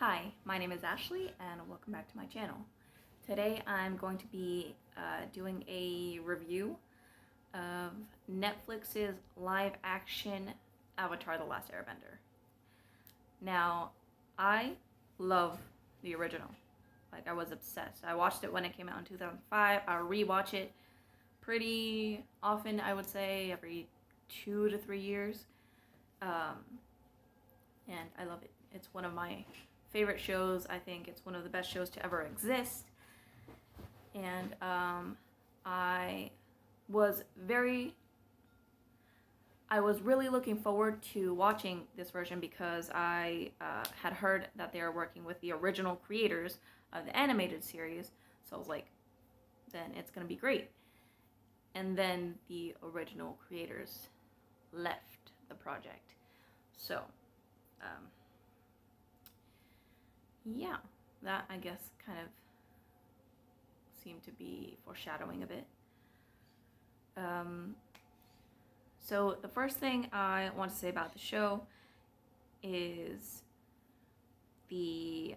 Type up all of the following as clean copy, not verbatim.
Hi, my name is Ashley and welcome back to my channel. Today I'm going to be doing a review of Netflix's live action Avatar: The Last Airbender. Now, I love the original. Like, I was obsessed. I watched it when it came out in 2005. I rewatch it pretty often, I would say, every 2 to 3 years. And I love it. It's one of my favorite shows. I think it's one of the best shows to ever exist. And I was really looking forward to watching this version because I had heard that they are working with the original creators of the animated series. So I was like, then it's gonna be great. And then the original creators left the project. So, yeah, that I guess kind of seemed to be foreshadowing a bit. So the first thing I want to say about the show is the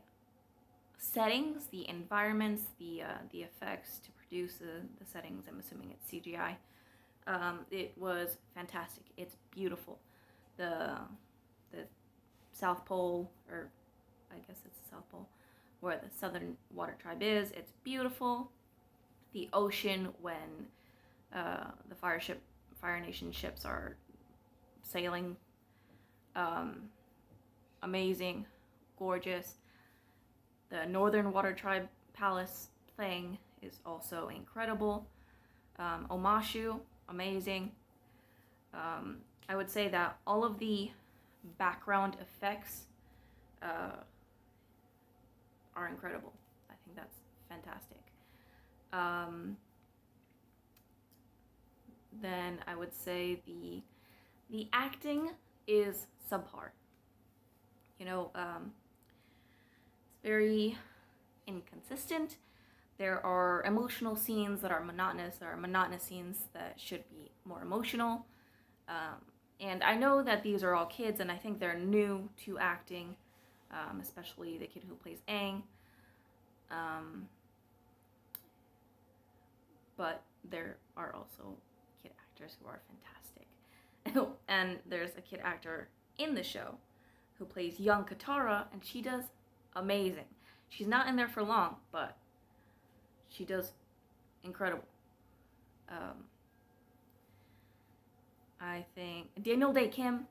settings, the environments, the effects to produce the settings. I'm assuming it's CGI. It was fantastic. It's beautiful. The South Pole, or I guess it's the South Pole, where the Southern Water Tribe is. It's beautiful. The ocean when the Fire Nation ships are sailing, amazing, gorgeous. The Northern Water Tribe Palace thing is also incredible. Omashu, amazing. I would say that all of the background effects are incredible. I think that's fantastic. Then I would say the acting is subpar. You know, it's very inconsistent. There are emotional scenes that are monotonous. There are monotonous scenes that should be more emotional. And I know that these are all kids, and I think they're new to acting, especially the kid who plays Aang. But there are also kid actors who are fantastic. And there's a kid actor in the show who plays young Katara, and she does amazing. She's not in there for long, but she does incredible. I think Daniel Day Kim,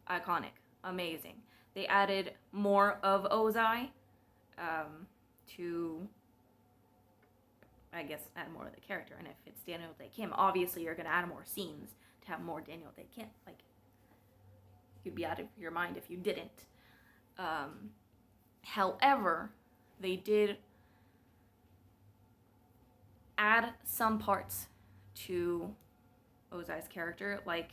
iconic, amazing. They added more of Ozai to, I guess, add more of the character. And if it's Daniel Day Kim, obviously you're going to add more scenes to have more Daniel Day Kim. Like, you'd be out of your mind if you didn't. However, they did add some parts to Ozai's character, like,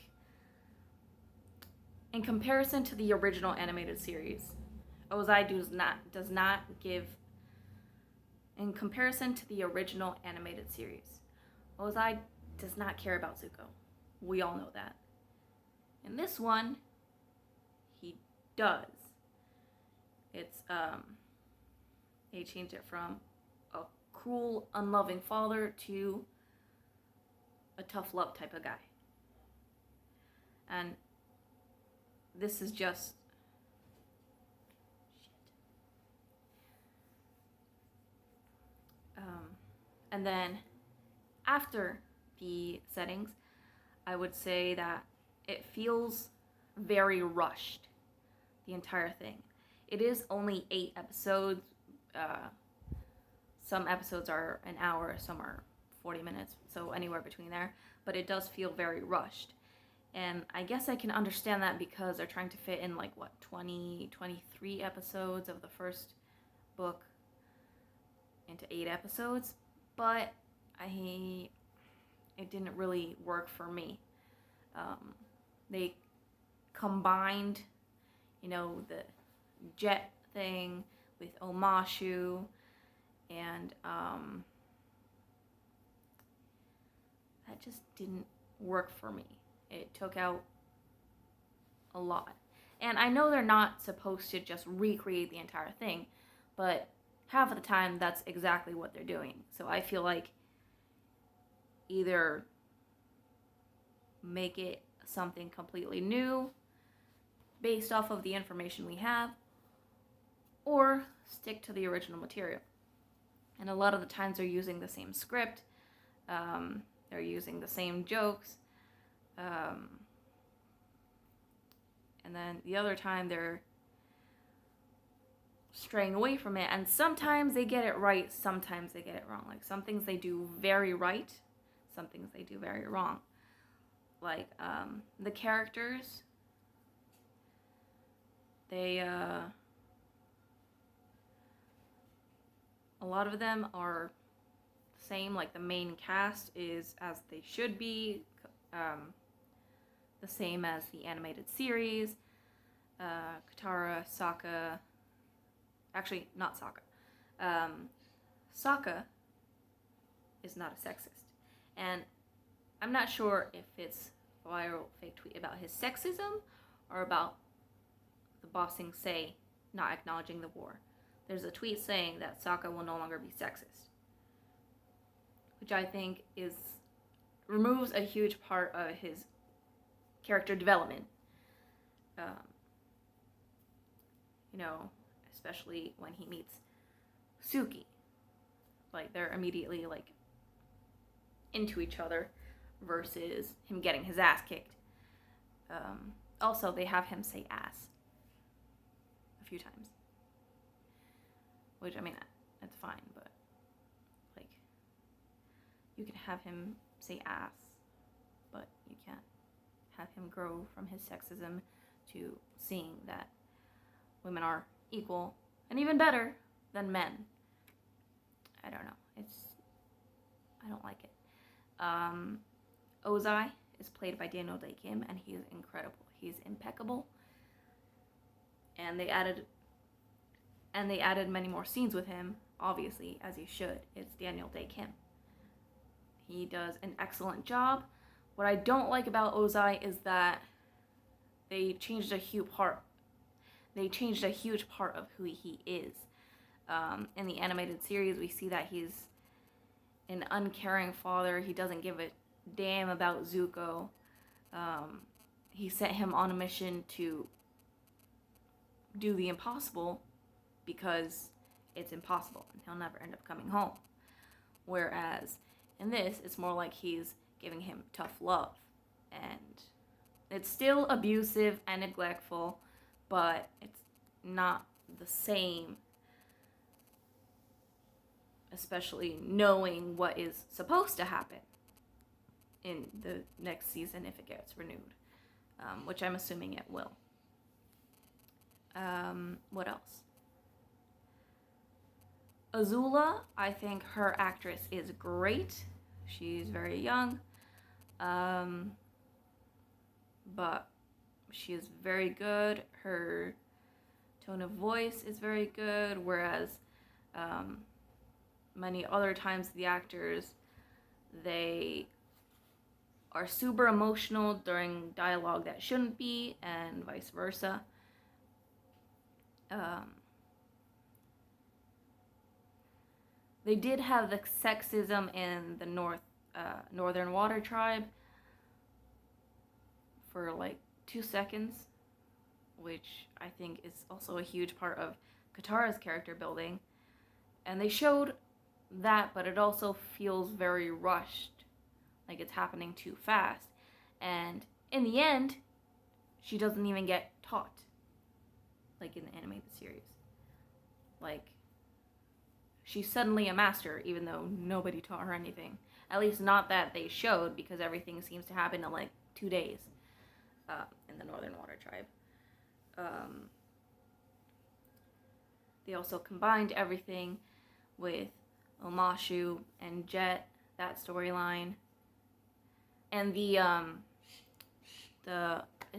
in comparison to the original animated series, Ozai does not give, in comparison to the original animated series, Ozai does not care about Zuko. We all know that. In this one, he does. It's, they changed it from a cruel, unloving father to a tough love type of guy. And this is just shit. And then after the settings, I would say that it feels very rushed, the entire thing. It is only 8 episodes. Some episodes are an hour, some are 40 minutes, so anywhere between there. But it does feel very rushed. And I guess I can understand that because they're trying to fit in, like, what, 23 episodes of the first book into 8 episodes. But it didn't really work for me. They combined, you know, the jet thing with Omashu, and that just didn't work for me. It took out a lot. And I know they're not supposed to just recreate the entire thing, but half of the time that's exactly what they're doing. So I feel like either make it something completely new based off of the information we have, or stick to the original material. And a lot of the times they're using the same script, they're using the same jokes, and then the other time they're straying away from it. And sometimes they get it right, sometimes they get it wrong. Like some things they do very right, some things they do very wrong. Like the characters, they a lot of them are the same. Like the main cast is as they should be, the same as the animated series. Katara, Sokka, actually not Sokka. Sokka is not a sexist, and I'm not sure if it's a viral fake tweet about his sexism or about the bossing say not acknowledging the war. There's a tweet saying that Sokka will no longer be sexist, which I think removes a huge part of his character development. Especially when he meets Suki. Like, they're immediately, into each other versus him getting his ass kicked. Also, they have him say ass a few times. Which, that's fine, but, you can have him say ass, but you can't have him grow from his sexism to seeing that women are equal and even better than men. I don't know. I don't like it. Ozai is played by Daniel Day Kim, and he is incredible. He's impeccable. And they added many more scenes with him, obviously, as you should. It's Daniel Day Kim. He does an excellent job. What I don't like about Ozai is that they changed a huge part of who he is. In the animated series, we see that he's an uncaring father. He doesn't give a damn about Zuko. He sent him on a mission to do the impossible because it's impossible and he'll never end up coming home. Whereas in this, it's more like he's giving him tough love. And it's still abusive and neglectful, but it's not the same, especially knowing what is supposed to happen in the next season if it gets renewed, which I'm assuming it will. What else? Azula, I think her actress is great. She's very young, but she is very good. Her tone of voice is very good, whereas many other times the actors, they are super emotional during dialogue that shouldn't be, and vice versa. They did have the sexism in the Northern Water Tribe for 2 seconds, which I think is also a huge part of Katara's character building. And they showed that, but it also feels very rushed, like it's happening too fast. And in the end, she doesn't even get taught, like in the animated series. She's suddenly a master, even though nobody taught her anything. At least not that they showed, because everything seems to happen in 2 days in the Northern Water Tribe. They also combined everything with Omashu and Jet, that storyline. And is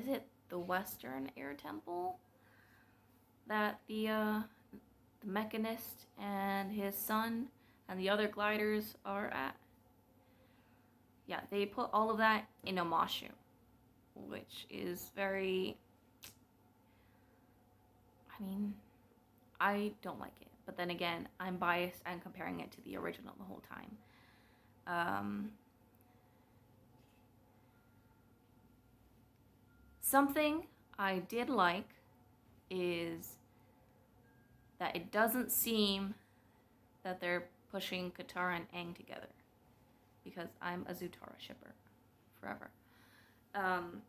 it the Western Air Temple that the Mechanist and his son and the other gliders are at? Yeah, they put all of that in Omashu, which is very I mean, I don't like it. But then again, I'm biased and comparing it to the original the whole time. Something I did like is that it doesn't seem that they're pushing Katara and Aang together, because I'm a Zutara shipper forever. And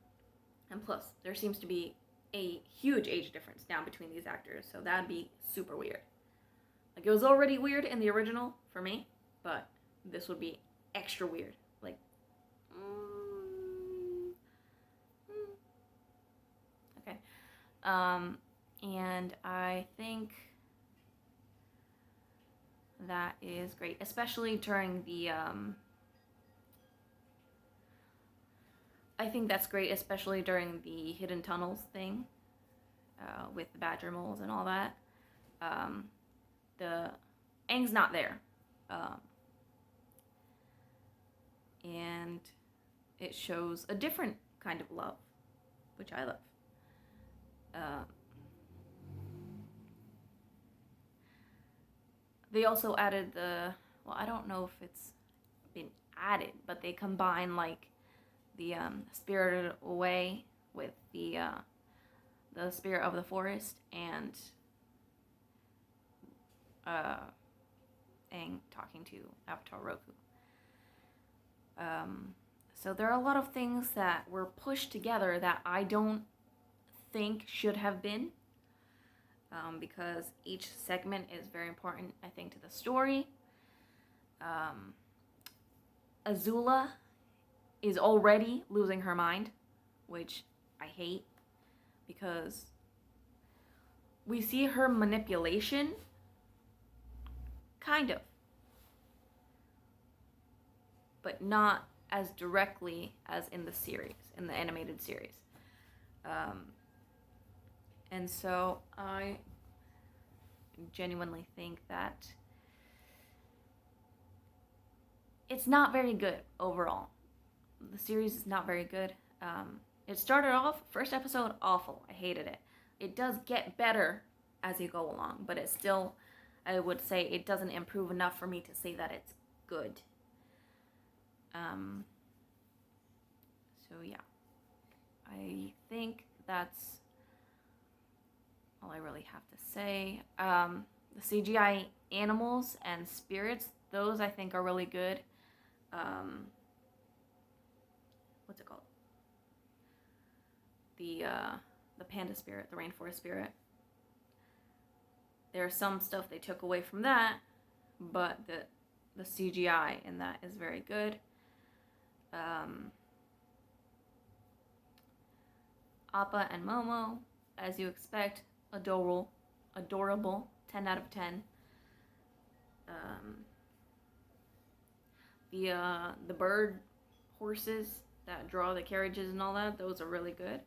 plus, there seems to be a huge age difference now between these actors, so that'd be super weird. Like, it was already weird in the original for me, but this would be extra weird. Like, okay. And I think that is great, especially during the, I think that's great, especially during the hidden tunnels thing, with the badger moles and all that. The Aang's not there, and it shows a different kind of love, which I love. They also added well, I don't know if it's been added, but they combine like the Spirited Away with the Spirit of the Forest, and Aang talking to Avatar Roku. So there are a lot of things that were pushed together that I don't think should have been, because each segment is very important, I think, to the story. Azula is already losing her mind, which I hate, because we see her manipulation, kind of, but not as directly as in the series, in the animated series. And so I genuinely think that it's not very good overall. The series is not very good. It started off, first episode, awful. I hated it. It does get better as you go along, but it's still, I would say, it doesn't improve enough for me to say that it's good. So yeah, I think that's all I really have to say. The CGI animals and spirits, those I think are really good. What's it called? The panda spirit, the rainforest spirit. There's some stuff they took away from that, but the CGI in that is very good. Appa and Momo, as you expect, adorable, 10 out of 10. The bird horses that draw the carriages and all that, those are really good.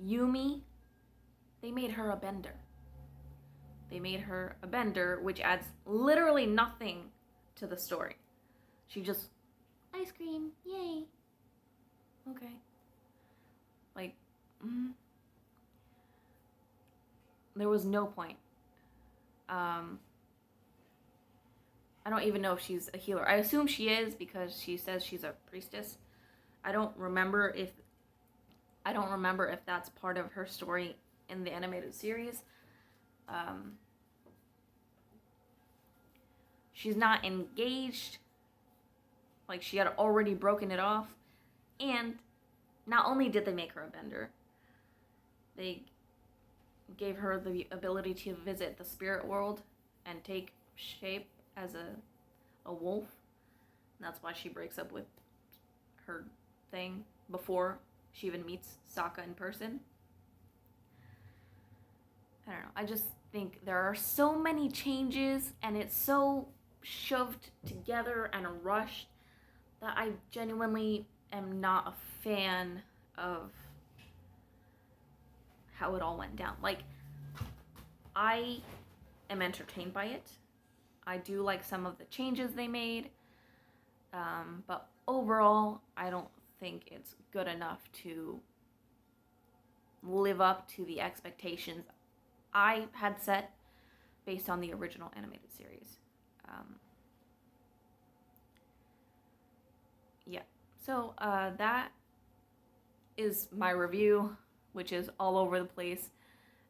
Yumi, they made her a bender. Which adds literally nothing to the story. She just, ice cream, yay. Okay. Like, there was no point. I don't even know if she's a healer. I assume she is, because she says she's a priestess. I don't remember if that's part of her story in the animated series. She's not engaged. Like, she had already broken it off. And not only did they make her a bender, they gave her the ability to visit the spirit world and take shape as a wolf. And that's why she breaks up with her thing before she even meets Sokka in person. I don't know. I just think there are so many changes, and it's so shoved together and rushed that I genuinely am not a fan of how it all went down. Like, I am entertained by it. I do like some of the changes they made, but overall, I don't think it's good enough to live up to the expectations I had set based on the original animated series. Yeah, so that is my review, which is all over the place.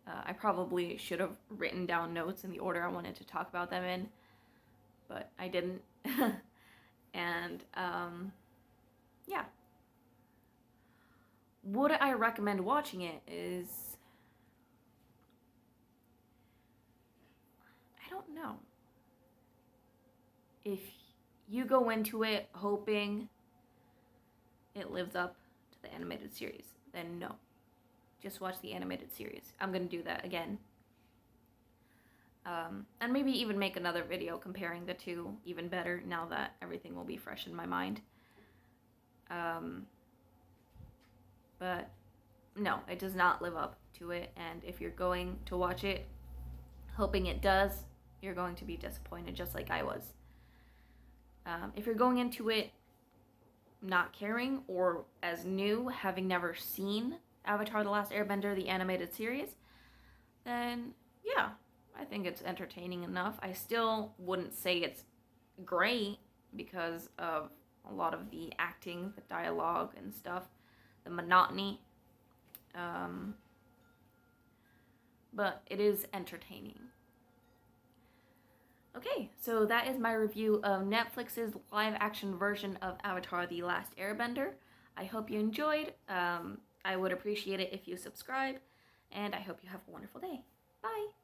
I probably should have written down notes in the order I wanted to talk about them in, but I didn't. And yeah. Would I recommend watching it is, I don't know. If you go into it hoping it lives up to the animated series, then no. Just watch the animated series. I'm gonna do that again. And maybe even make another video comparing the two even better now that everything will be fresh in my mind. But no, it does not live up to it, and if you're going to watch it hoping it does, you're going to be disappointed just like I was. If you're going into it not caring or as new, having never seen Avatar: The Last Airbender, the animated series, then yeah, I think it's entertaining enough. I still wouldn't say it's great because of a lot of the acting, the dialogue and stuff, the monotony. But it is entertaining. Okay, so that is my review of Netflix's live-action version of Avatar: The Last Airbender. I hope you enjoyed. I would appreciate it if you subscribe, and I hope you have a wonderful day. Bye!